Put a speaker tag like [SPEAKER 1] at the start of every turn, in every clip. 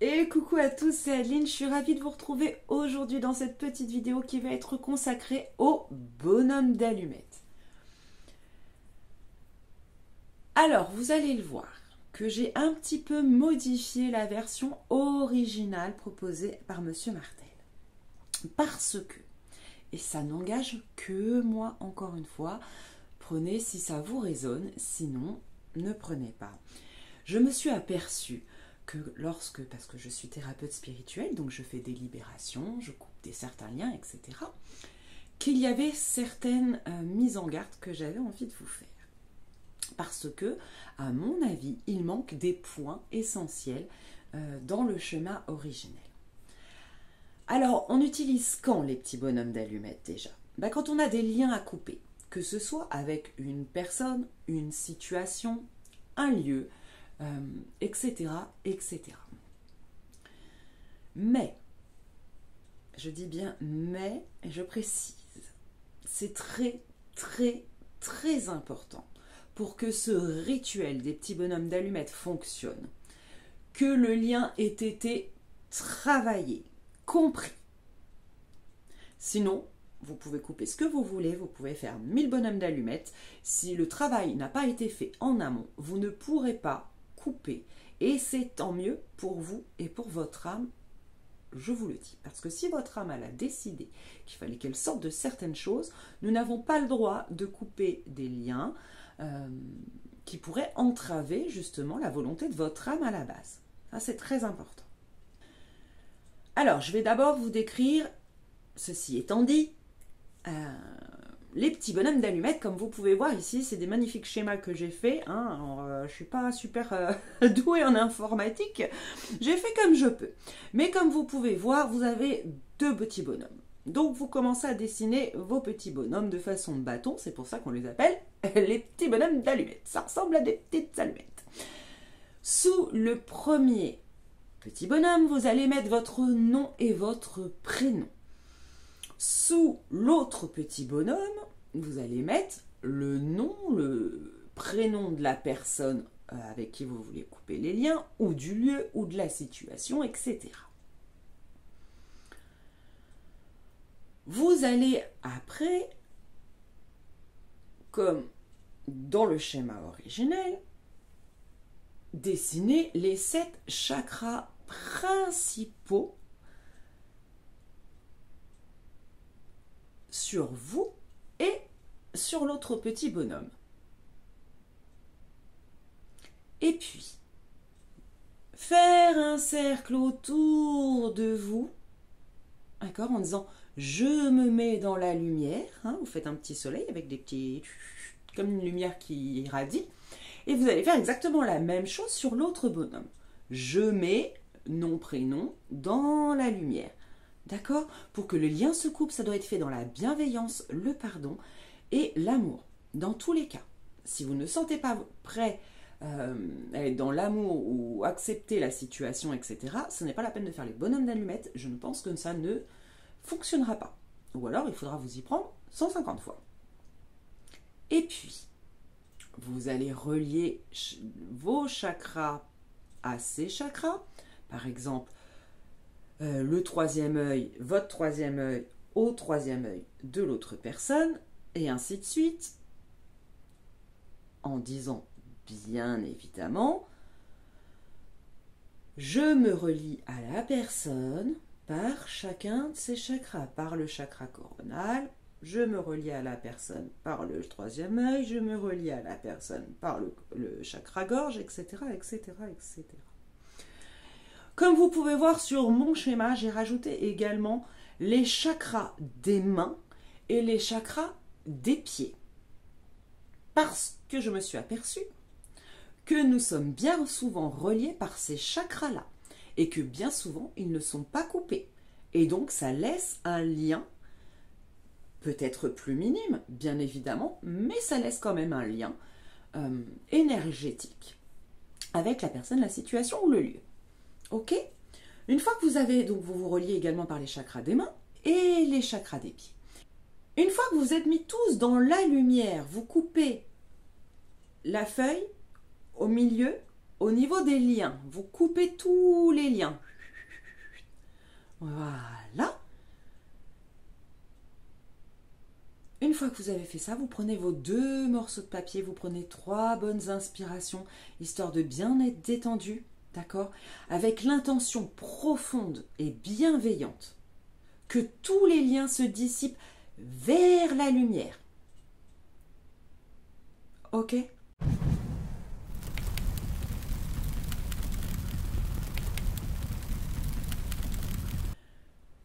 [SPEAKER 1] Et coucou à tous, c'est Adeline, je suis ravie de vous retrouver aujourd'hui dans cette petite vidéo qui va être consacrée au bonhomme d'allumettes. Alors, vous allez le voir que j'ai un petit peu modifié la version originale proposée par Monsieur Martel. Parce que, et ça n'engage que moi encore une fois, prenez si ça vous résonne, sinon ne prenez pas. Je me suis aperçue que parce que je suis thérapeute spirituelle, donc je fais des libérations, je coupe certains liens, etc., qu'il y avait certaines mises en garde que j'avais envie de vous faire. Parce que, à mon avis, il manque des points essentiels dans le schéma originel. Alors, on utilise quand les petits bonhommes d'allumettes déjà? Quand on a des liens à couper, que ce soit avec une personne, une situation, un lieu, etc., etc. Mais, je dis bien mais, et je précise, c'est très, très, très important pour que ce rituel des petits bonhommes d'allumettes fonctionne, que le lien ait été travaillé, compris. Sinon, vous pouvez couper ce que vous voulez, vous pouvez faire 1000 bonhommes d'allumettes. Si le travail n'a pas été fait en amont, vous ne pourrez pas couper. Et c'est tant mieux pour vous et pour votre âme, je vous le dis. Parce que si votre âme elle a décidé qu'il fallait qu'elle sorte de certaines choses, nous n'avons pas le droit de couper des liens qui pourraient entraver justement la volonté de votre âme à la base. Ça, c'est très important. Alors, je vais d'abord vous décrire, ceci étant dit, les petits bonhommes d'allumettes, comme vous pouvez voir ici, c'est des magnifiques schémas que j'ai fait. Je ne suis pas super douée en informatique, j'ai fait comme je peux. Mais comme vous pouvez voir, vous avez deux petits bonhommes. Donc vous commencez à dessiner vos petits bonhommes de façon de bâton, c'est pour ça qu'on les appelle les petits bonhommes d'allumettes. Ça ressemble à des petites allumettes. Sous le premier petit bonhomme, vous allez mettre votre nom et votre prénom. Sous l'autre petit bonhomme, vous allez mettre le nom, le prénom de la personne avec qui vous voulez couper les liens, ou du lieu, ou de la situation, etc. Vous allez après, comme dans le schéma originel, dessiner les 7 chakras principaux sur vous et sur l'autre petit bonhomme. Et puis, faire un cercle autour de vous, d'accord, en disant je me mets dans la lumière, vous faites un petit soleil avec des petits, comme une lumière qui irradie, et vous allez faire exactement la même chose sur l'autre bonhomme. Je mets nom, prénom dans la lumière. D'accord? Pour que le lien se coupe, ça doit être fait dans la bienveillance, le pardon et l'amour. Dans tous les cas, si vous ne sentez pas prêt à être dans l'amour ou accepter la situation, etc., ce n'est pas la peine de faire les bonhommes d'allumettes. Je ne pense que ça ne fonctionnera pas. Ou alors, il faudra vous y prendre 150 fois. Et puis, vous allez relier vos chakras à ces chakras. Par exemple, le troisième œil, votre troisième œil, au troisième œil de l'autre personne, et ainsi de suite, en disant bien évidemment, je me relie à la personne par chacun de ses chakras, par le chakra coronal, je me relie à la personne par le troisième œil, je me relie à la personne par le chakra gorge, etc., etc., etc. Comme vous pouvez voir sur mon schéma, j'ai rajouté également les chakras des mains et les chakras des pieds. Parce que je me suis aperçue que nous sommes bien souvent reliés par ces chakras-là et que bien souvent, ils ne sont pas coupés. Et donc, ça laisse un lien, peut-être plus minime, bien évidemment, mais ça laisse quand même un lien énergétique avec la personne, la situation ou le lieu. Ok? Une fois que vous avez, donc vous vous reliez également par les chakras des mains et les chakras des pieds. Une fois que vous êtes mis tous dans la lumière, vous coupez la feuille au milieu, au niveau des liens. Vous coupez tous les liens. Voilà. Une fois que vous avez fait ça, vous prenez vos 2 morceaux de papier, vous prenez 3 bonnes inspirations, histoire de bien être détendu, d'accord? Avec l'intention profonde et bienveillante que tous les liens se dissipent vers la lumière. Ok?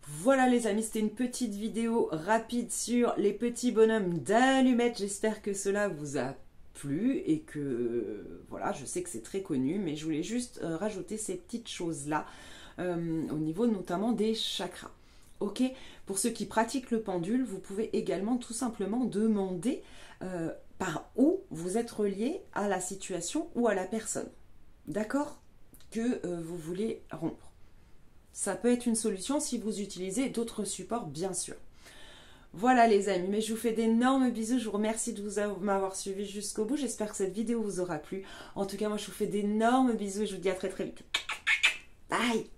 [SPEAKER 1] Voilà les amis, c'était une petite vidéo rapide sur les petits bonhommes d'allumettes. J'espère que cela vous a plu et que, voilà, je sais que c'est très connu, mais je voulais juste rajouter ces petites choses-là au niveau notamment des chakras. Ok, pour ceux qui pratiquent le pendule, vous pouvez également tout simplement demander par où vous êtes relié à la situation ou à la personne, d'accord, que vous voulez rompre. Ça peut être une solution si vous utilisez d'autres supports, bien sûr. Voilà les amis, mais je vous fais d'énormes bisous. Je vous remercie de m'avoir suivi jusqu'au bout. J'espère que cette vidéo vous aura plu. En tout cas, moi, je vous fais d'énormes bisous et je vous dis à très très vite. Bye!